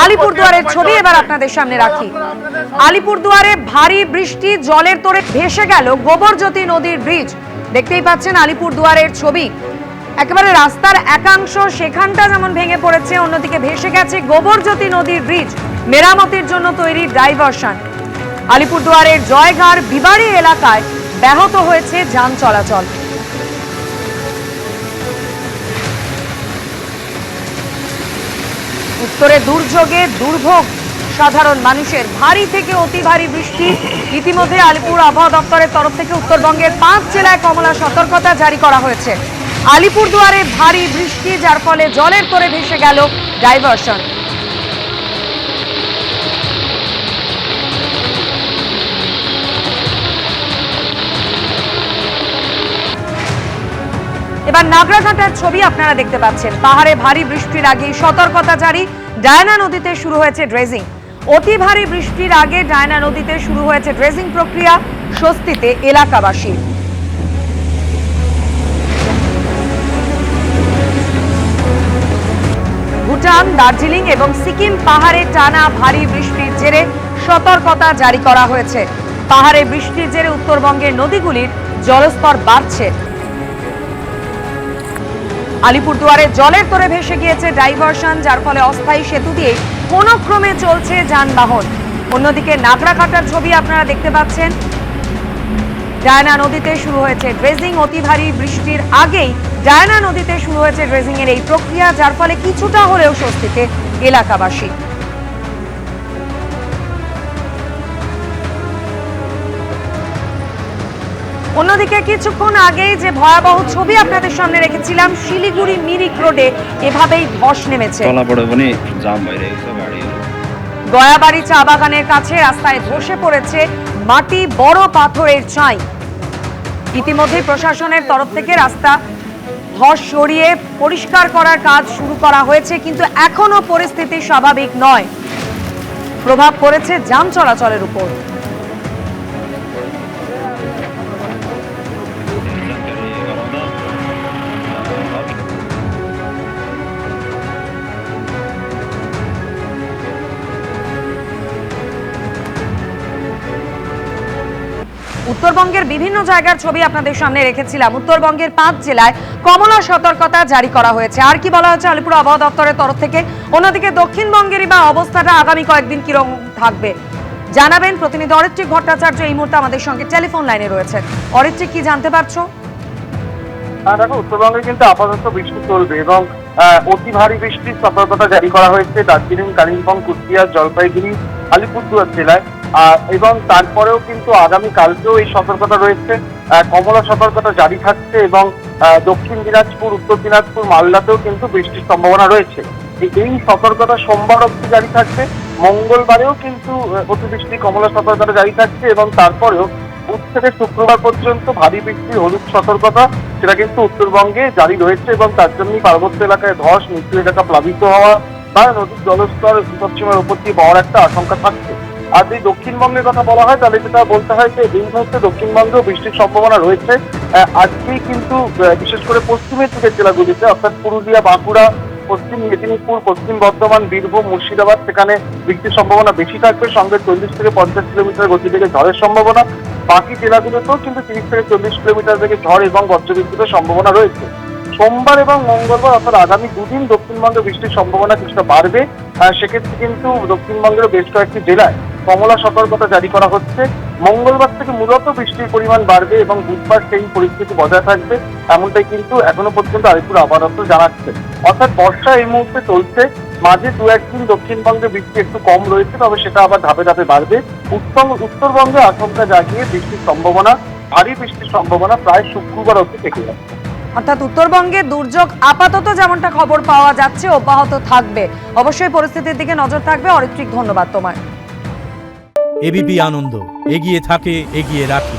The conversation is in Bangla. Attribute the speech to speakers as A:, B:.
A: আলিপুরদুয়ারের ছবি এবার আপনাদের সামনে রাখি। আলিপুরদুয়ারে ভারী বৃষ্টি, জলের তোড়ে ভেসে গেল গোবরজ্যোতি নদীর ব্রিজ। দেখতেই পাচ্ছেন আলিপুরদুয়ারের ছবি, একেবারে রাস্তার একাংশ সেখানটা যেমন ভেঙে পড়েছে, অন্যদিকে ভেসে গেছে গোবরজ্যোতি নদীর ব্রিজ। মেরামতির জন্য তৈরি ডাইভারশন। আলিপুরদুয়ারের জয়ঘাট বিবাড়ি এলাকায় ব্যাহত হয়েছে যান চলাচল। উত্তরে দুর্যোগে দুর্ভোগ সাধারণ মানুষের। ভারী থেকে অতি ভারী বৃষ্টি। ইতিমধ্যে আলিপুর আবহাওয়া দপ্তরের তরফ থেকে উত্তরবঙ্গের 5 জেলায় কমলা সতর্কতা জারি করা হয়েছে। আলিপুরদুয়ারে ভারী বৃষ্টি, যার ফলে জলের তোড়ে ভেসে গেল ডাইভারশন। এবার নাগরাঘাটার ছবি আপনারা দেখতে পাচ্ছেন। পাহাড়ে ভারী বৃষ্টির আগে সতর্কতা জারি। ডায়না নদীতে শুরু হয়েছে ড্রেজিং। অতি ভারী বৃষ্টির আগে ডায়না নদীতে শুরু হয়েছে ড্রেজিং প্রক্রিয়া। স্বস্তিতে এলাকাবাসী। ভুটান, দার্জিলিং এবং সিকিম পাহাড়ে টানা ভারী বৃষ্টির জেরে সতর্কতা জারি করা হয়েছে। পাহাড়ে বৃষ্টির জেরে উত্তরবঙ্গের নদীগুলির জলস্তর বাড়ছে। আলিপুরদুয়ারে জলের তোড়ে ভেসে গিয়েছে ডাইভারশন, যার ফলে অস্থায়ী সেতু দিয়ে কোনো ক্রমে চলছে যানবাহন। অন্যদিকে নাগরাঘাটার ছবি আপনারা দেখতে পাচ্ছেন। ডায়না নদীতে শুরু হয়েছে ড্রেজিং। অতি ভারী বৃষ্টির আগেই ডায়না নদীতে শুরু হয়েছে ড্রেজিং এর এই প্রক্রিয়া, যার ফলে কিছুটা হলেও স্বস্তিতে এলাকাবাসী। অন্যদিকে কিছুক্ষণ আগেই যে ভয়াবহ ছবি আপনাদের সামনে রেখেছিলাম, শিলিগুড়ি মিরিক রোডে এভাবেই ধস নেমেছে। গয়াবাড়ি চা বাগানের কাছে রাস্তায় ধসে পড়েছে মাটি, বড় পাথরের চাই। ইতিমধ্যে প্রশাসনের তরফ থেকে রাস্তা ধস সরিয়ে পরিষ্কার করার কাজ শুরু করা হয়েছে, কিন্তু এখনো পরিস্থিতি স্বাভাবিক নয়। প্রভাব পড়েছে যান চলাচলের উপর। উত্তরবঙ্গের বিভিন্ন জায়গার ছবি আপনাদের সামনে রেখেছিলাম। উত্তরবঙ্গের 5 জেলায় কমলা সতর্কতা জারি করা হয়েছে। আর কি বলা হচ্ছে আলিপুর আবহাওয়া দপ্তরের তরফ থেকে? অন্যদিকে দক্ষিণবঙ্গেরই বা অবস্থাটা আগামী কয়েকদিন কিরকম থাকবে জানাবেন প্রতিনিধি অরিত্রিক ভট্টাচার্য এই মুহূর্তে আমাদের সঙ্গে টেলিফোন লাইনে রয়েছে। অরিত্রিক, কি জানতে পারছো?
B: দেখো, উত্তরবঙ্গে কিন্তু আপাতত বৃষ্টি চলবে এবং অতি ভারী বৃষ্টির সতর্কতা জারি করা হয়েছে দার্জিলিং, কালিম্পং, কুচবিহার, জলপাইগুড়ি, আলিপুরদুয়ার জেলায়। এবং তারপরেও কিন্তু আগামী কালকেও এই সতর্কতা রয়েছে। কমলা সতর্কতা জারি থাকছে এবং দক্ষিণ দিনাজপুর, উত্তর দিনাজপুর, মালদাতেও কিন্তু বৃষ্টির সম্ভাবনা রয়েছে। এই সতর্কতা সোমবার অবধি জারি থাকবে। মঙ্গলবারেও কিন্তু অতিবৃষ্টি কমলা সতর্কতা জারি থাকছে এবং তারপরেও বুধ থেকে শুক্রবার পর্যন্ত ভারী বৃষ্টির হলুদ সতর্কতা সেটা কিন্তু উত্তরবঙ্গে জারি রয়েছে এবং তার জন্যই পার্বত্য এলাকায় ধস, নিচু এলাকা প্লাবিত হওয়া বা নদীর জলস্তর বিপদসীমার উপর দিয়ে পাওয়ার একটা আশঙ্কা থাকছে। আর যদি দক্ষিণবঙ্গের কথা বলা হয় তাহলে যেটা বলতে হয় যে এই মুহূর্তে দক্ষিণবঙ্গেও বৃষ্টির সম্ভাবনা রয়েছে। আজকেই কিন্তু বিশেষ করে পশ্চিমের দিকের জেলাগুলিতে অর্থাৎ পুরুলিয়া, বাঁকুড়া, পশ্চিম মেদিনীপুর, পশ্চিম বর্ধমান, বীরভূম, মুর্শিদাবাদ সেখানে বৃষ্টির সম্ভাবনা বেশি থাকবে। সঙ্গে 40 থেকে 50 কিলোমিটার গতি থেকে ঝড়ের সম্ভাবনা। বাকি জেলাগুলোতেও কিন্তু 30 থেকে 40 কিলোমিটার থেকে ঝড় এবং বজ্রবিদ্যুতের সম্ভাবনা রয়েছে। সোমবার এবং মঙ্গলবার অর্থাৎ আগামী দুদিন দক্ষিণবঙ্গে বৃষ্টির সম্ভাবনা কিছুটা বাড়বে। সেক্ষেত্রে কিন্তু দক্ষিণবঙ্গেরও বেশ কয়েকটি জেলায় কমলা সতর্কতা জারি করা হচ্ছে। মঙ্গলবার থেকে মূলত বৃষ্টির পরিমাণ বাড়বে এবং বুধবার সেই পরিস্থিতি বজায় থাকবে, এমনটাই কিন্তু এখনো পর্যন্ত আলিপুর আবহাওয়া দপ্তর জানাচ্ছে। অর্থাৎ বর্ষা এই মুহূর্তে চলছে। মাঝে 2-1 দিন দক্ষিণবঙ্গে বৃষ্টি একটু কম রয়েছে, তবে সেটা আবার ধাপে ধাপে বাড়বে। উত্তরবঙ্গে আশঙ্কা জাগিয়ে বৃষ্টির সম্ভাবনা, ভারী বৃষ্টির সম্ভাবনা প্রায় শুক্রবার অবধি থেকে যাচ্ছে।
A: অর্থাৎ উত্তরবঙ্গে দুর্যোগ আপাতত যেমনটা খবর পাওয়া যাচ্ছে অব্যাহত থাকবে। অবশ্যই পরিস্থিতির দিকে নজর থাকবে। অরিত্রিক, ধন্যবাদ তোমায়।
C: এবিপি আনন্দ, এগিয়ে থাকে, এগিয়ে রাখে।